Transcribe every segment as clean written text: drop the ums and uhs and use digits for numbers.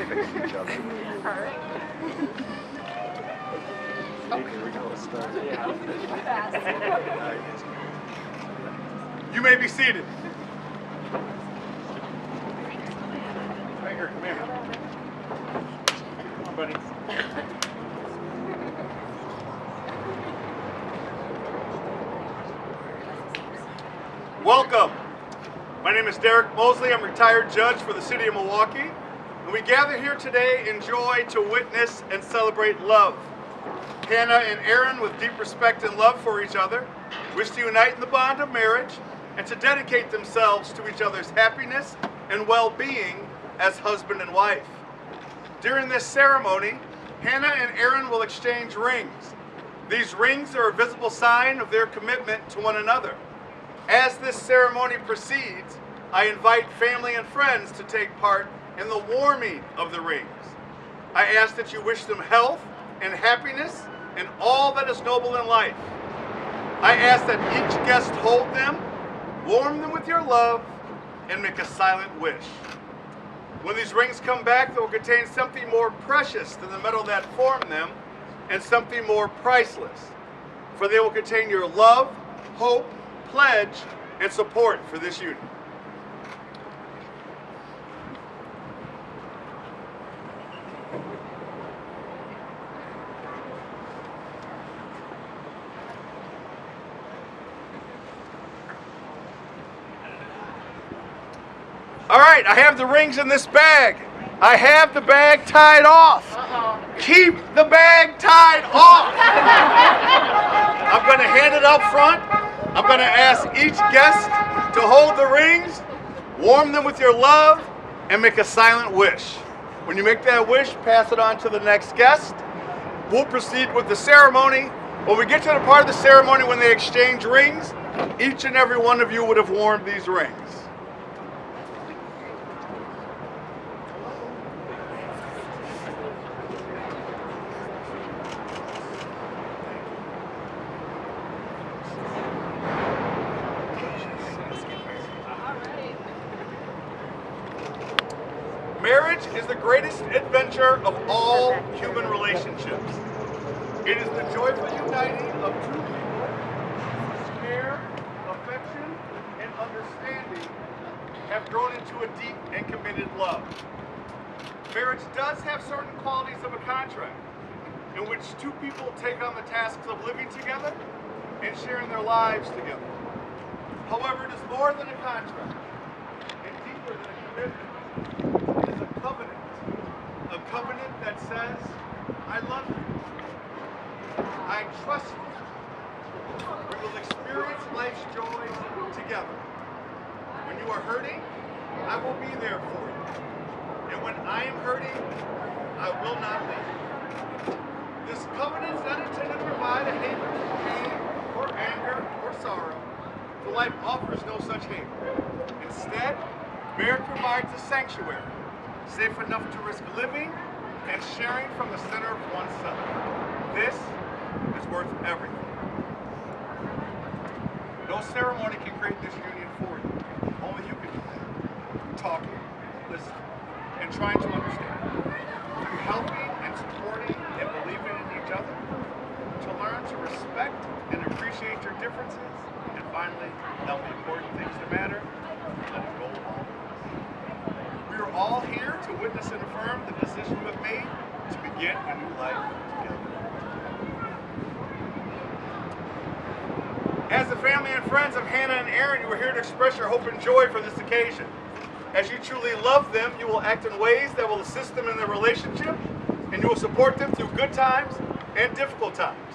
fix each other. All right. Here we go. Let's start. You may be seated. Baker, come here. Come on, buddy. Welcome. My name is Derek Mosely. I'm a retired judge for the city of Milwaukee. And we gather here today in joy to witness and celebrate love. Hannah and Aaron, with deep respect and love for each other, wish to unite in the bond of marriage and to dedicate themselves to each other's happiness and well-being as husband and wife. During this ceremony, Hannah and Aaron will exchange rings. These rings are a visible sign of their commitment to one another. As this ceremony proceeds, I invite family and friends to take part in the warming of the rings. I ask that you wish them health and happiness and all that is noble in life. I ask that each guest hold them, warm them with your love, and make a silent wish. When these rings come back, they will contain something more precious than the metal that formed them and something more priceless. For they will contain your love, hope, pledge, and support for this union. All right, I have the rings in this bag. I have the bag tied off. Keep the bag tied off. I'm going to hand it up front. I'm going to ask each guest to hold the rings, warm them with your love, and make a silent wish. When you make that wish, pass it on to the next guest. We'll proceed with the ceremony. When we get to the part of the ceremony when they exchange rings, each and every one of you would have worn these rings. Marriage is the greatest adventure of all human relationships. It is the joyful uniting of two people whose care, affection, and understanding have grown into a deep and committed love. Marriage does have certain qualities of a contract in which two people take on the tasks of living together and sharing their lives together. However, it is more than a contract and deeper than a commitment. It is a covenant that says, I love you, I trust you, we will experience life's joys together. When you are hurting, I will be there for you, and when I am hurting, I will not leave. This covenant is not intended to provide a haven for pain or anger or sorrow, for life offers no such haven. Instead, marriage provides a sanctuary, safe enough to risk living and sharing from the center of oneself. This is worth everything. No ceremony can create this union for you. Only you can do that. Talking, listening, and trying to understand. Through helping and supporting and believing in each other. To learn to respect and appreciate your differences. And finally, help the important things that matter. Let it go along. We are all here to witness and affirm the decision you have made to begin a new life together. As the family and friends of Hannah and Aaron, you are here to express your hope and joy for this occasion. As you truly love them, you will act in ways that will assist them in their relationship, and you will support them through good times and difficult times.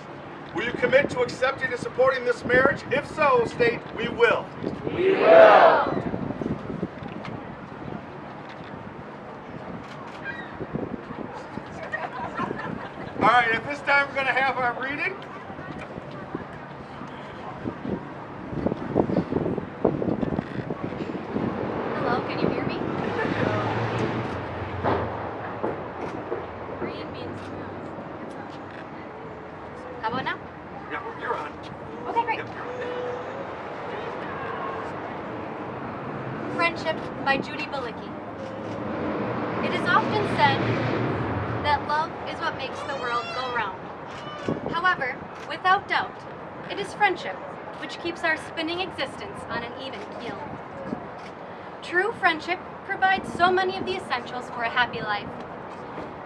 Will you commit to accepting and supporting this marriage? If so, state, we will. We will. All right, at this time we're going to have our reading. Hello, can you hear me? Green means no. How about now? Yeah, you're on. Okay, great. Yep, you're on. Friendship by Judy Balicki. It It is often said that love is what makes the world go round. However, without doubt, it is friendship which keeps our spinning existence on an even keel. True friendship provides so many of the essentials for a happy life.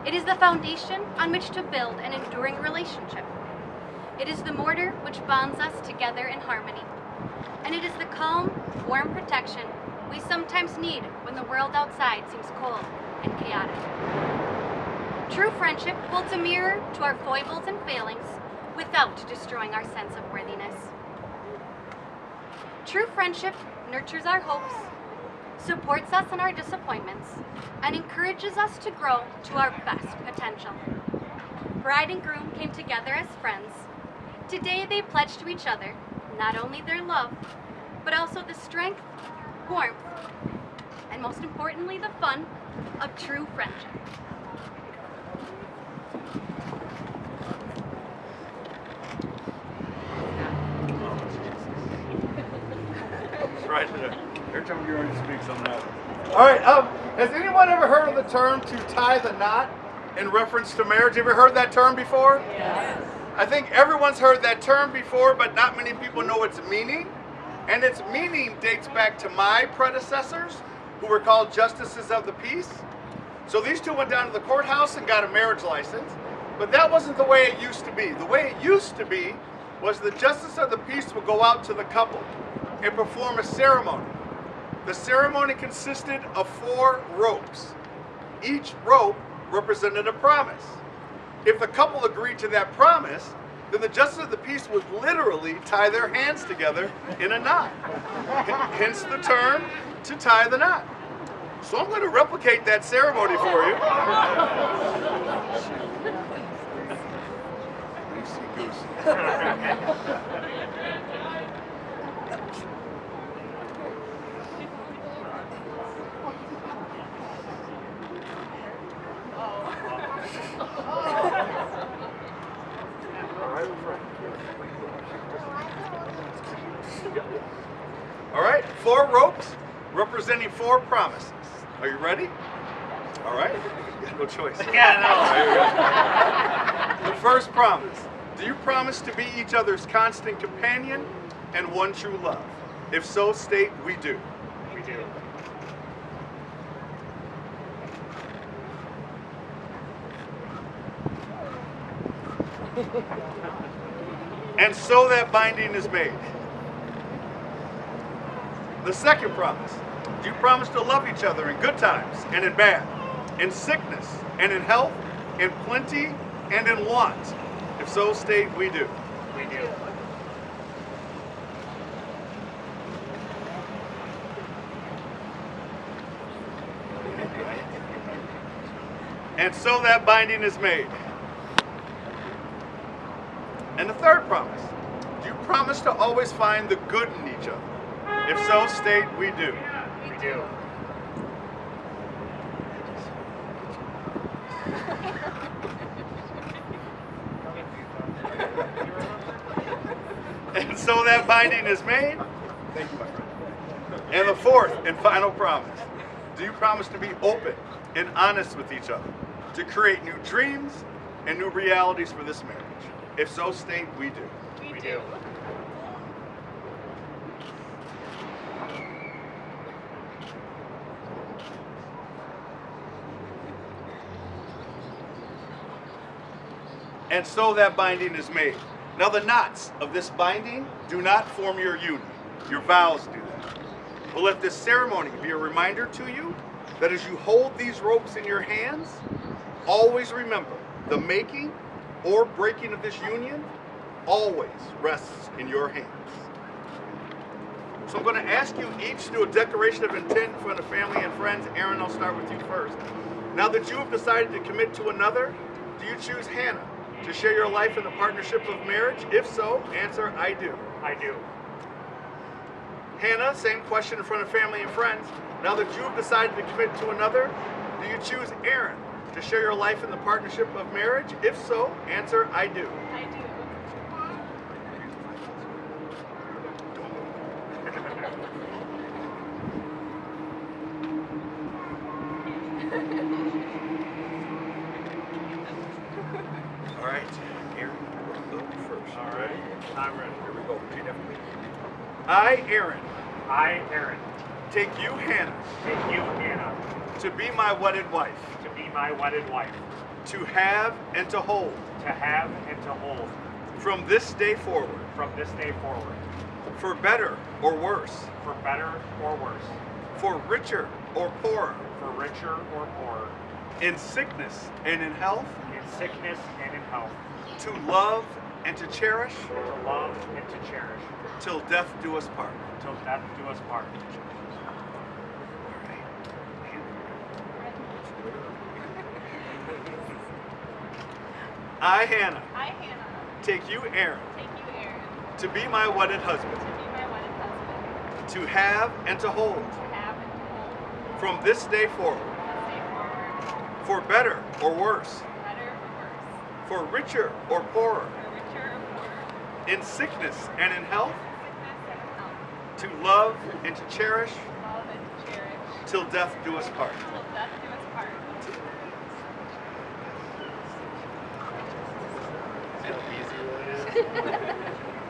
It is the foundation on which to build an enduring relationship. It is the mortar which bonds us together in harmony. And it is the calm, warm protection we sometimes need when the world outside seems cold and chaotic. True friendship holds a mirror to our foibles and failings without destroying our sense of worthiness. True friendship nurtures our hopes, supports us in our disappointments, and encourages us to grow to our best potential. Bride and groom came together as friends. Today they pledge to each other not only their love, but also the strength, warmth, and most importantly, the fun of true friendship. Right there. Every time you're going to speak something else. All right. Has anyone ever heard of the term "to tie the knot" in reference to marriage? Ever heard that term before? Yes. I think everyone's heard that term before, but not many people know its meaning. And its meaning dates back to my predecessors, who were called justices of the peace. So these two went down to the courthouse and got a marriage license. But that wasn't the way it used to be. The way it used to be was the justice of the peace would go out to the couple and perform a ceremony. The ceremony consisted of 4 ropes. Each rope represented a promise. If the couple agreed to that promise, then the justice of the peace would literally tie their hands together in a knot. Hence the term, to tie the knot. So I'm going to replicate that ceremony for you. All right, 4 ropes representing 4 promises. Are you ready? All right, you got no choice. Yeah, The first promise. Do you promise to be each other's constant companion and one true love? If so, state we do. We do. And so that binding is made. The second promise. Do you promise to love each other in good times and in bad, in sickness and in health, in plenty and in want? If so, state we do. We do. And so that binding is made. And the third promise. Do you promise to always find the good in each other? If so, state we do. We do. And so that binding is made. Thank you, my friend. And the fourth and final promise. Do you promise to be open and honest with each other, to create new dreams and new realities for this marriage? If so, state we do. We do. And so that binding is made. Now the knots of this binding do not form your union. Your vows do that. But let this ceremony be a reminder to you that as you hold these ropes in your hands, always remember the making or breaking of this union always rests in your hands. So I'm going to ask you each to do a declaration of intent in front of family and friends. Aaron, I'll start with you first. Now that you have decided to commit to another, do you choose Hannah to share your life in the partnership of marriage? If so, answer, I do. I do. Hannah, same question in front of family and friends. Now that you have decided to commit to another, do you choose Aaron to share your life in the partnership of marriage? If so, answer, I do. I do. I'm ready. Here we go. Repeat after me. I, Aaron, I, Aaron, take you, Hannah, take you, Hannah, to be my wedded wife, to be my wedded wife, to have and to hold, to have and to hold, from this day forward, from this day forward, for better or worse, for better or worse, for richer or poorer, for richer or poorer, in sickness and in health, in sickness and in health, to love and to cherish, to love and to cherish, till death do us part. till death do us part. I, Hannah, I, Hannah, take you, Aaron, take you, Aaron, to be my wedded husband, to be my wedded husband, to have and to hold, to have and to hold, from this day forward, from this day forward, for better or worse, better or worse, for richer or poorer, for richer or poorer, in sickness and in health, sickness and in health, to love and to cherish, love and to cherish, till death do us part. till death do us part.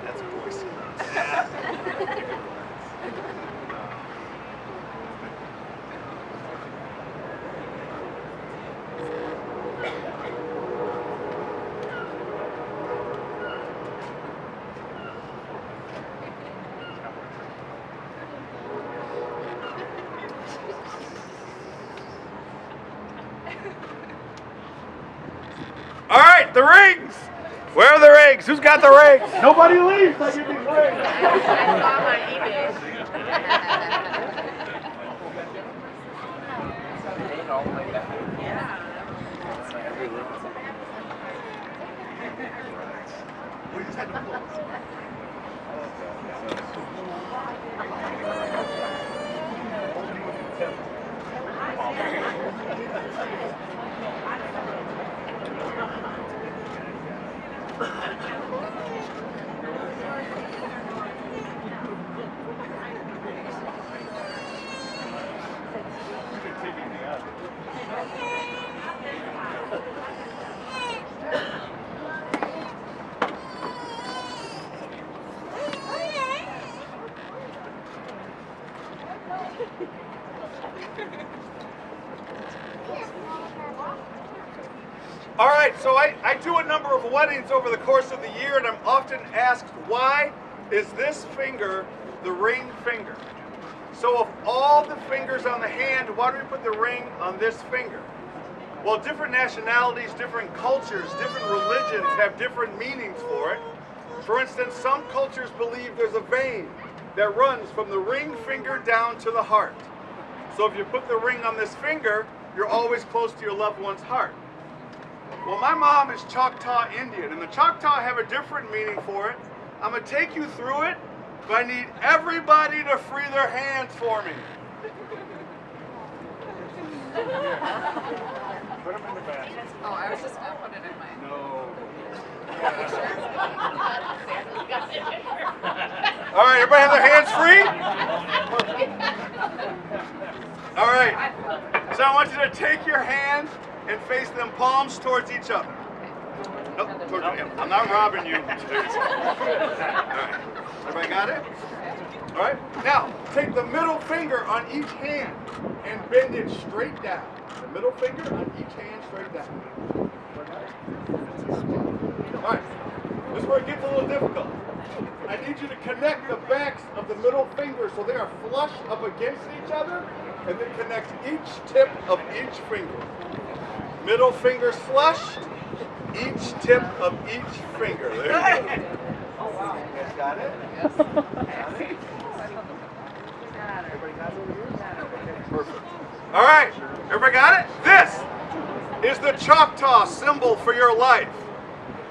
That's Boy Scouts. All right, the rings. Where are the rings? Who's got the rings? Nobody leaves. I get these rings. We just had to pull. All right, so I do a number of weddings over the course of the year, and I'm often asked, why is this finger the ring finger? So of all the fingers on the hand, why do we put the ring on this finger? Well, different nationalities, different cultures, different religions have different meanings for it. For instance, some cultures believe there's a vein that runs from the ring finger down to the heart. So if you put the ring on this finger, you're always close to your loved one's heart. Well, my mom is Choctaw Indian, and the Choctaw have a different meaning for it. I'm going to take you through it, but I need everybody to free their hands for me. Put them in the bag. Oh, I was just going to put it in mine. No. All right, everybody have their hands free? All right. So I want you to take your hands and face them palms towards each other. Nope, towards him. I'm not robbing you. All right. Everybody got it? All right. Now, take the middle finger on each hand and bend it straight down. The middle finger on each hand straight down. All right. This is where it gets a little difficult. I need you to connect the backs of the middle fingers so they are flush up against each other, and then connect each tip of each finger. Middle fingers flushed, each tip of each finger. There you go. Oh, wow. You guys got it? Yes. Got it? Everybody got it over here? Perfect. All right. Everybody got it? This is the Choctaw symbol for your life.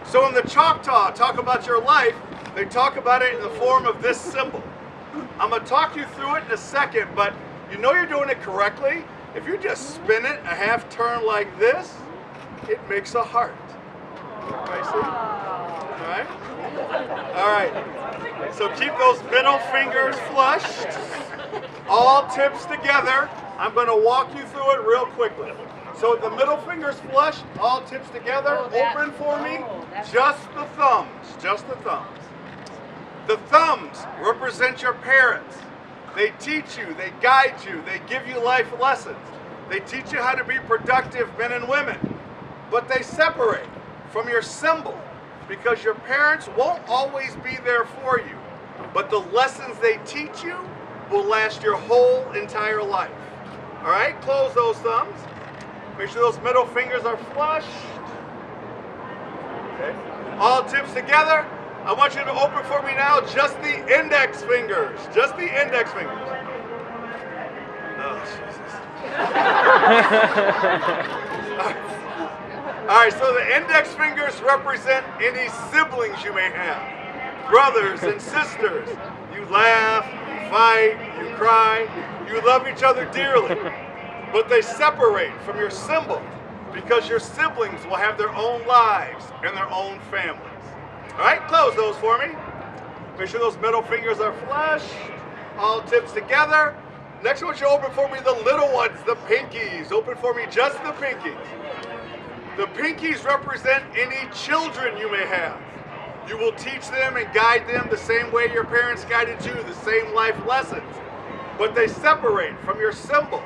So when the Choctaw talk about your life, they talk about it in the form of this symbol. I'm going to talk you through it in a second, but you know you're doing it correctly. If you just spin it a half turn like this, it makes a heart. Everybody see? All right? All right. So keep those middle fingers flushed. All tips together. I'm going to walk you through it real quickly. So the middle finger's flushed, all tips together. Open for me. Just the thumbs. Just the thumbs. The thumbs represent your parents. They teach you, they guide you, they give you life lessons. They teach you how to be productive men and women. But they separate from your symbol because your parents won't always be there for you. But the lessons they teach you will last your whole entire life. All right, close those thumbs. Make sure those middle fingers are flushed. Okay. All tips together. I want you to open for me now just the index fingers. Just the index fingers. Oh, Jesus. All right, so the index fingers represent any siblings you may have. Brothers and sisters. You laugh, you fight, you cry. You love each other dearly. But they separate from your symbol because your siblings will have their own lives and their own families. All right, close those for me. Make sure those middle fingers are flushed. All tips together. Next, I want you to open for me the little ones, the pinkies. Open for me just the pinkies. The pinkies represent any children you may have. You will teach them and guide them the same way your parents guided you, the same life lessons. But they separate from your symbol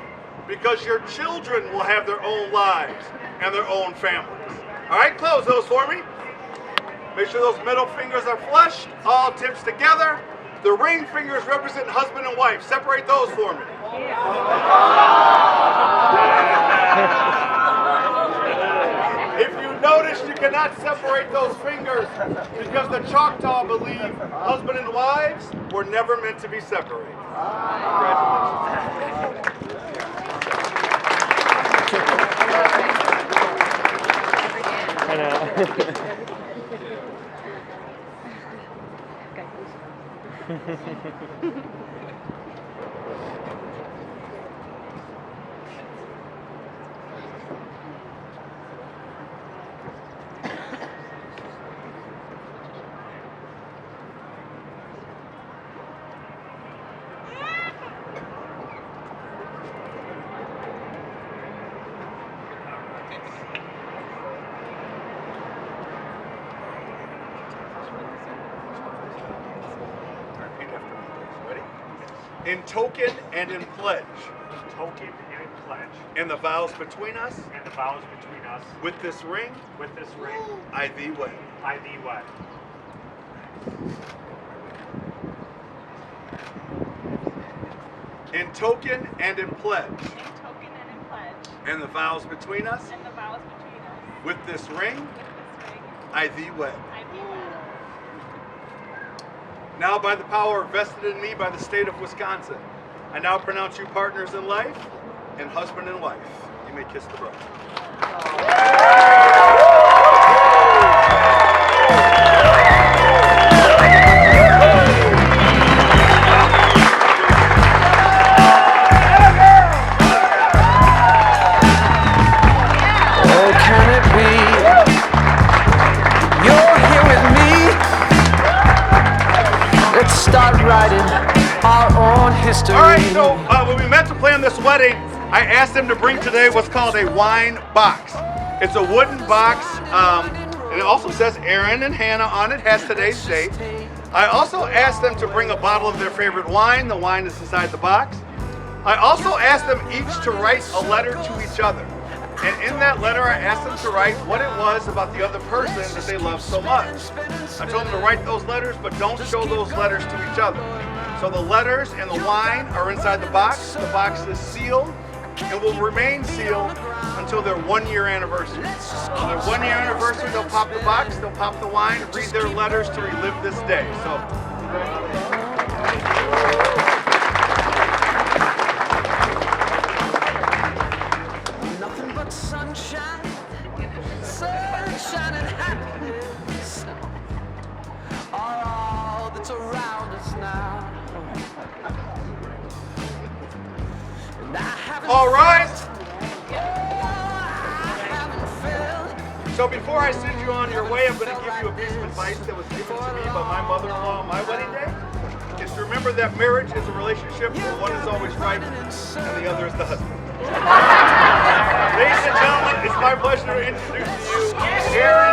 because your children will have their own lives and their own families. All right, close those for me. Make sure those middle fingers are flushed. All tips together. The ring fingers represent husband and wife. Separate those for me. If you notice, you cannot separate those fingers because the Choctaw believe husband and wives were never meant to be separated. Congratulations. I know. In token and in pledge. In token and in pledge. And the vows between us. And the vows between us. With this ring. With this ring. I thee wed. I thee wed. In token and in pledge. In token and in pledge. And the vows between us. And the vows between us. With this ring. With this ring. I thee wed. I thee wed. Now by the power vested in me by the state of Wisconsin, I now pronounce you partners in life and husband and wife. You may kiss the bride. Oh, can it be? You're here with me. Let's start writing our own history. All right, so when we met to plan this wedding, I asked them to bring today what's called a wine box. It's a wooden box, and it also says Aaron and Hannah on it, has today's date. I also asked them to bring a bottle of their favorite wine. The wine is inside the box. I also asked them each to write a letter to each other. And in that letter, I asked them to write what it was about the other person that they love so much. I told them to write those letters, but don't show those letters to each other. So the letters and the wine are inside the box. The box is sealed and will remain sealed until their 1-year anniversary. On their 1-year anniversary, they'll pop the box, they'll pop the wine, read their letters to relive this day. So, Nothing but sunshine, sunshine and happiness are all that's around us now. And I haven't all right. felt So before I send you on your way, I'm going to give you a piece of advice that was given to me by my mother-in-law on my wedding day. Is to remember that marriage is a relationship where one is always right and the other is the husband. Ladies and gentlemen, it's my pleasure to introduce to you Aaron